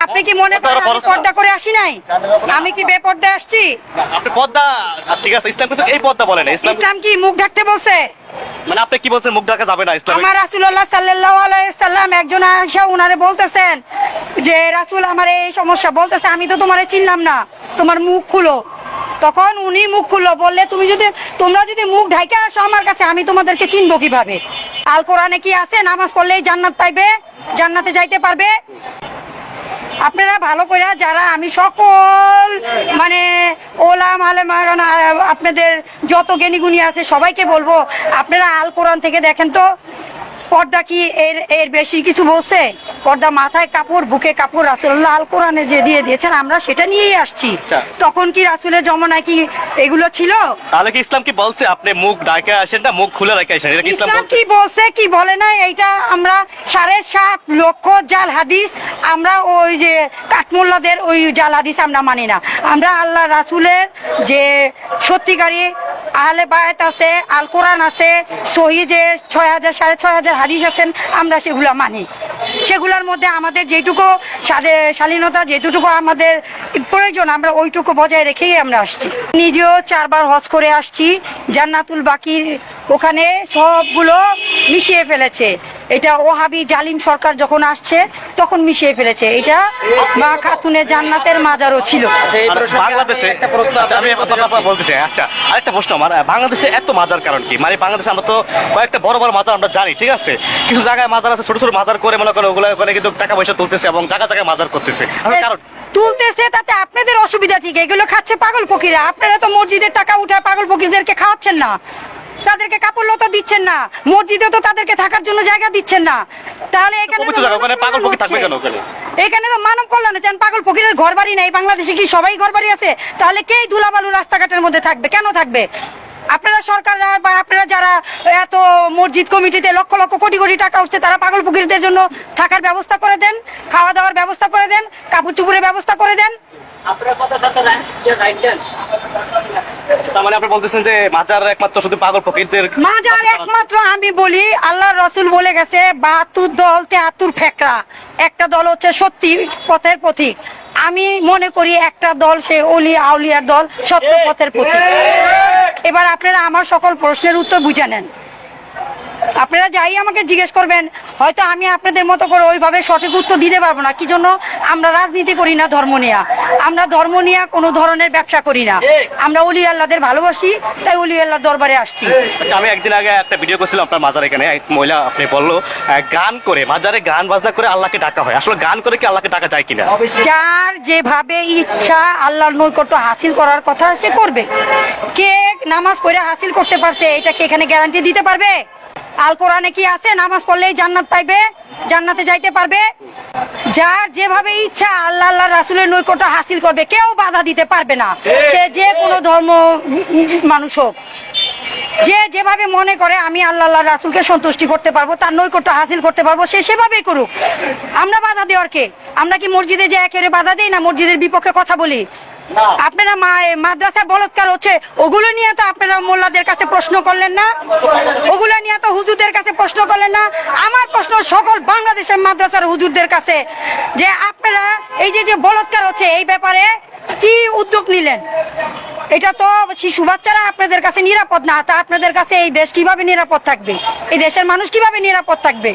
আপনি কি মনে করেন আমি পর্দা করে আসি নাই? আমি কি বেপর্দায় আসছি? আপনি পর্দা ঠিক আছে, ইসলাম কিন্তু এই পর্দা বলে না। ইসলাম কি মুখ ঢাকতে বলছে? মানে আপনি কি বলছেন মুখ ঢাকা যাবে না ইসলাম? আমার রাসূলুল্লাহ সাল্লাল্লাহু আলাইহি সাল্লাম একজন আয়েশা উনারে বলতেছেন যে রাসূল আমার এই সমস্যা, বলতেছে আমি তো তোমারে চিনলাম না, তোমার মুখ খুলো। তখন উনি মুখ খুললো, বললে তোমরা যদি মুখ ঢাইকে আসো আমার কাছে, আমি তোমাদেরকে চিনবো কিভাবে? আল কোরআনে কি আছে নামাজ পড়লেই জান্নাত পাইবে, জান্নাতে যাইতে পারবে? আপনারা ভালো করে যারা আমি সকল মানে ওলাম আলেম আপনাদের যত জ্ঞানী গুণী আছে সবাইকে বলবো, আপনারা আল কোরআন থেকে দেখেন তো পর্দা কি এর বেশি কিছু বলছে? পর্দা মাথায় কাপড়, বুকে কাপড় রাসূলুল্লাহ আল কোরআনে যে দিয়ে দিয়েছেন আমরা সেটা নিয়েই আসছি। তখন কি রাসূলের জমানায় কি এগুলো ছিল? তাহলে কি ইসলাম কি বলছে আপনি মুখ ঢাকা আসেন না মুখ খুলে রেখে আসেন? এটা কি ইসলাম কি বলছে কি বলে না এইটা আমরা 7.5 লক্ষ জাল হাদিস, আমরা ওই যে কাঠমোল্লাদের ওই জাল হাদিস আমরা মানি না। আমরা আল্লাহ রাসূলের যে সত্যিকারী আহলে বায়াত আছে, আল কোরআন আছে, সহি যে 6,000 6,500 হাদিস আছেন, আমরা সেগুলা মানি। সেগুলোর মধ্যে আমাদের যেটুকু শালীনতা, যেটুকু আমাদের প্রয়োজন আমরা ওইটুকু বজায় রেখেই আমরা আসছি। নিজেও 4 বার হজ করে আসছি, জান্নাতুল বাকির ওখানে সবগুলো মিশিয়ে ফেলেছে। এটা ওহাবি জালিম সরকার যখন আসছে তখন মিশিয়ে ফেলেছে। এটা মা খাতুনে জান্নাতের মাজারও ছিল। বাংলাদেশে আমি বলতেছি। আচ্ছা, আরেকটা প্রশ্ন আমার, বাংলাদেশে এত মাজার কারণ কি? মানে বাংলাদেশে আমরা তো কয়েকটা বড় বড় মাজার আমরা জানি, ঠিক আছে, কিছু জায়গায় মাজার আছে ছোট ছোট মাজার করে মনে করেন ওগুলো ওখানে কিন্তু টাকা পয়সা তুলতেছে এবং জায়গায় জায়গায় মাজার করতেছে। কারণ তুলতেছে তাতে আপনাদের অসুবিধা, ঠিক এগুলো খাচ্ছে পাগল ফকিরা। আপনারা তো মসজিদের টাকা উঠায় পাগল ফকিরদেরকে খাওয়াচ্ছেন না, তাদেরকে কাপড় লতা দিচ্ছেন না, মসজিদে তো তাদেরকে থাকার জন্য জায়গা দিচ্ছেন না। তাহলে এখানে পাগল ফকির থাকবে কেন? এখানে তো মানব কল্যাণে চান, পাগল ফকিরের ঘর বাড়ি নেই। বাংলাদেশে কি সবাই ঘর বাড়ি আছে? তাহলে কে ধুলাবালু রাস্তাঘাটের মধ্যে থাকবে? কেন থাকবে? আপনারা সরকাররা বা আপনারা যারা এত মসজিদ কমিটিতে লক্ষ লক্ষ কোটি কোটি টাকা উঠছে, তারা পাগল ফকিরদের জন্য থাকার ব্যবস্থা করে দেন, খাওয়া দাওয়ার ব্যবস্থা করে দেন, কাপড় চুপড়ের ব্যবস্থা করে দেন। মানে আপনি বলতেছেন যে মাজার একমাত্র শুধু পাগল ফকিরদের মাজার একমাত্র? আমি বলি আল্লাহর রাসূল বলে গেছে 72 দল 73 ফেকরা, একটা দল হচ্ছে সত্যি পথের পথিক। আমি মনে করি একটা দল সে ওলি আউলিয়ার দল, সত্য পথের পথিক। এবার আপনারা আমার সকল প্রশ্নের উত্তর বুঝে নেন। আপনারা যাই আমাকে জিজ্ঞেস করবেন, হয়তো আমি আপনাদের মতো করে ওইভাবে সঠিক উত্তর দিতে পারবো না। কি জন্য? আমরা রাজনীতি করি না ধর্ম নিয়ে, আমরা ধর্ম নিয়ে কোনো ধরনের ব্যবসা করি না। আমরা ওলি আল্লাহদের ভালোবাসি, তাই ওলি আল্লাহর দরবারে আসছি। আচ্ছা, আমি একদিন আগে একটা ভিডিও করছিলাম আপনার মাজার, এখানে এক মহিলা আপনি বললো গান করে মাজারে গান বাজনা করে আল্লাহকে ডাকা হয়। আসলে গান করে কি আল্লাহকে ডাকা যায় কিনা? যার যেভাবে ইচ্ছা আল্লাহর নৈকট্য হাসিল করার কথা সে করবে। কে নামাজ পড়ে হাসিল করতে পারছে এটা কি এখানে গ্যারান্টি দিতে পারবে? আল কোরআনে কি আছে নামাজ পড়লেই জান্নাত পাইবে, জান্নাতে যাইতে পারবে? যার যেভাবে ইচ্ছা আল্লাহ রাসূলের নৈকট্য হাসিল করবে, কেউ বাধা দিতে পারবে না। সে যে কোনো ধর্ম মানুষ হোক, যে যেভাবে মনে করে আমি আল্লাহ রাসূলকে সন্তুষ্টি করতে পারবো, তার নৈকট্য হাসিল করতে পারবো, সে সেভাবেই করুক। আমরা বাধা দেওয়ার কে? আমরা কি মসজিদে যে একেবারে বাধা দিই না, মসজিদের বিপক্ষে কথা বলি? আপনারা মাদ্রাসা বলৎকার হচ্ছে ওগুলো নিয়ে তো আপনারা মোল্লাদের কাছে প্রশ্ন করলেন না, ওগুলো নিয়ে তো হুজুরদের কাছে প্রশ্ন করলেন না। আমার প্রশ্ন সকল বাংলাদেশের মাদ্রাসার হুজুরদের কাছে, যে আপনারা এই যে বলৎকার হচ্ছে এই ব্যাপারে কি উদ্যোগ নিলেন? এটা তো শিশু বাচ্চারা আপনাদের কাছে নিরাপদ না, তা আপনাদের কাছে এই দেশ কিভাবে নিরাপদ থাকবে? এই দেশের মানুষ কিভাবে নিরাপদ থাকবে?